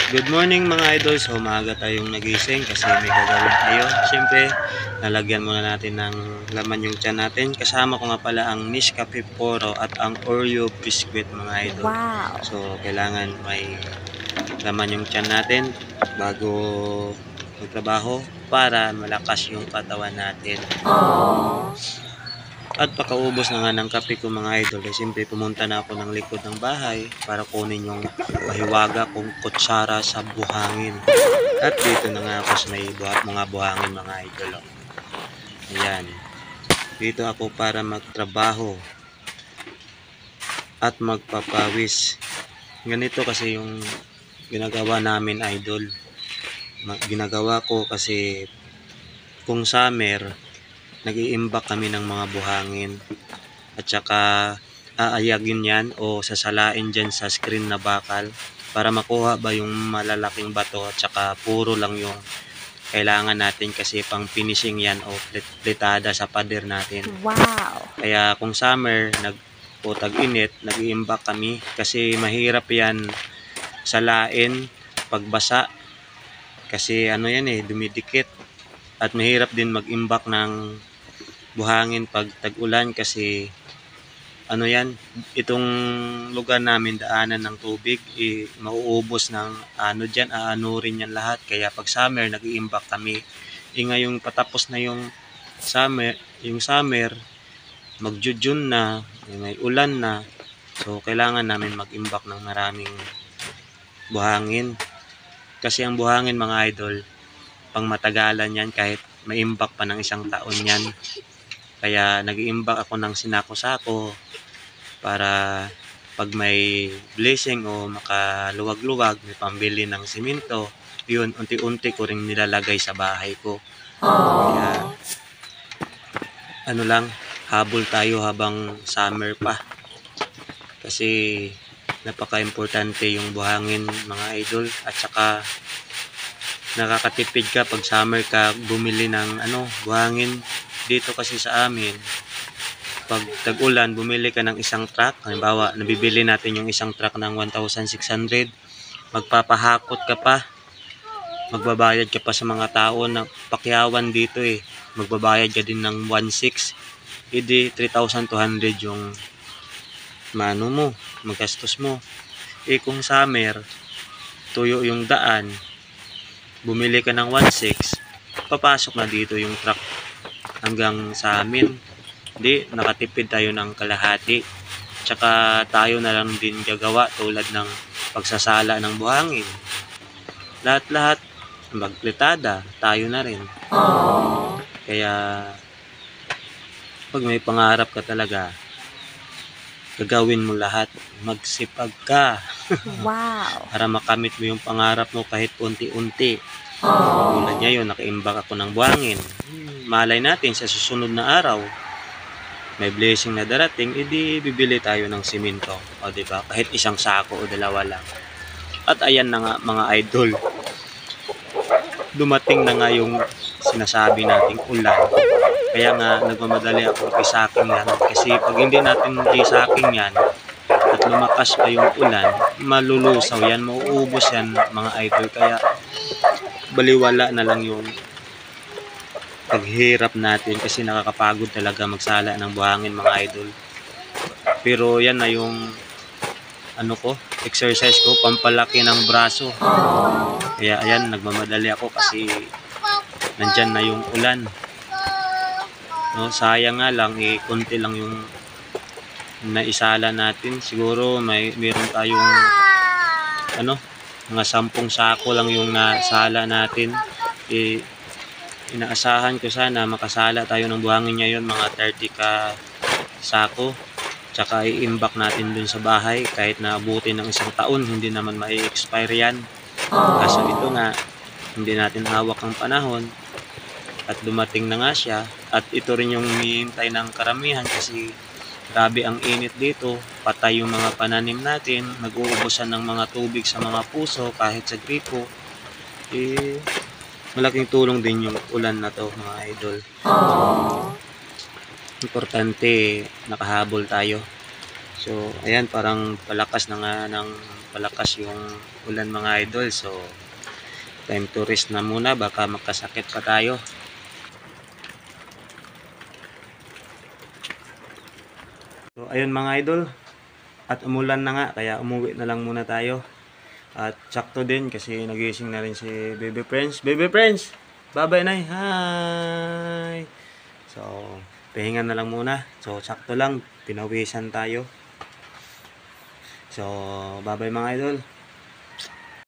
Good morning mga idol. So maaga tayong nagising kasi may gagawin tayo. Siyempre, nalagyan muna natin ng laman yung tiyan natin. Kasama ko nga pala ang Nescafe Poro at ang Oreo Biscuit mga idol. Wow! So kailangan may laman yung tiyan natin bago magtrabaho para malakas yung katawan natin. At pakaubos na nga ng kape ko mga idol, siyempre pumunta na ako ng likod ng bahay para kunin yung mahiwaga kong kutsara sa buhangin. At dito na nga ako sa may mga buhangin mga idol. Ayan. Dito ako para magtrabaho at magpapawis. Ganito kasi yung ginagawa namin idol. Ginagawa ko kasi kung summer, nag-iimbak kami ng mga buhangin at saka aayagin yan o sasalain dyan sa screen na bakal para makuha ba yung malalaking bato at saka puro lang yung kailangan natin kasi pang finishing yan o plitada sa pader natin. Wow! Kaya kung summer o tag-init, nag-iimbak kami kasi mahirap yan salain pagbasa kasi ano yan dumidikit at mahirap din mag-imbak ng buhangin pag tag-ulan kasi ano yan, itong lugar namin daanan ng tubig, mauubos ng ano dyan, aanurin yan lahat. Kaya pag summer, nag-iimbak kami. Ngayong patapos na yung summer, mag-June na, may ulan na. So, kailangan namin mag-imbak ng maraming buhangin. Kasi ang buhangin mga idol, pang matagalan yan kahit maimbak pa ng isang taon yan. Kaya nag-iimbak ako ng sinako-sako para pag may blessing o makaluwag-luwag, may pambili ng simento, yun, unti-unti ko rin nilalagay sa bahay ko. Kaya, ano lang, habol tayo habang summer pa. Kasi, napaka-importante yung buhangin mga idol. At saka, nakakatipid ka pag summer ka bumili ng buhangin. Dito kasi sa amin, pag tag-ulan, bumili ka ng isang truck. Halimbawa, nabibili natin yung isang truck ng 1,600. Magpapahakot ka pa. Magbabayad ka pa sa mga tao na pakyawan dito Magbabayad ka din ng 1,600. Hindi 3,200 yung mano mo, magastos mo. Kung summer, tuyo yung daan, bumili ka ng 1,600, papasok na dito yung truck hanggang sa amin. Hindi, nakatipid tayo ng kalahati. Tsaka tayo na lang din gagawa tulad ng pagsasala ng buhangin. Lahat-lahat, magplitada, tayo na rin. Kaya, pag may pangarap ka talaga, gagawin mo lahat. Magsipag ka. Wow! Para makamit mo yung pangarap mo kahit unti-unti. Tulad ngayon, nakaimbak ako ng buhangin. Malay natin sa susunod na araw, may blessing na darating, edi bibili tayo ng simento. O diba? Kahit isang sako o dalawa lang. At ayan na nga mga idol. Dumating na nga yung sinasabi nating ulan. Kaya nga nagmamadali ako isaking yan. Kasi pag hindi natin isaking yan at lumakas pa yung ulan, malulusaw yan, mauubos yan mga idol. Kaya baliwala na lang yung paghirap natin kasi nakakapagod talaga magsala ng buhangin mga idol. Pero yan na yung exercise ko, pampalaki ng braso. Kaya ayan, nagmamadali ako kasi nandyan na yung ulan. Sayang nga lang, konti lang yung naisala natin. Siguro meron tayong mga 10 sako lang yung nasala natin. Inaasahan ko sana makasala tayo ng buhangin ngayon mga 30 ka sako. Tsaka i-imbak natin dun sa bahay kahit naabutin ng isang taon, hindi naman mai-expire yan. Kaso ito nga, hindi natin hawak ang panahon at dumating na nga siya. At ito rin yung hinihintay ng karamihan kasi grabe ang init dito. Patay yung mga pananim natin, nag-uubusan ng mga tubig sa mga puso kahit sa gripo. Malaking tulong din yung ulan na to mga idol. Importante nakahabol tayo. So ayan, parang palakas na nga ng palakas yung ulan mga idol. So, time to rest na muna. Baka makasakit pa tayo. So, ayun mga idol. At umulan na nga. Kaya umuwi na lang muna tayo. At sakto din kasi nagising na rin si Baby Prince. Baby Prince! Bye-bye na. Hi! So, pahinga na lang muna. So, sakto lang. Pinawisan tayo. So, bye-bye mga idol.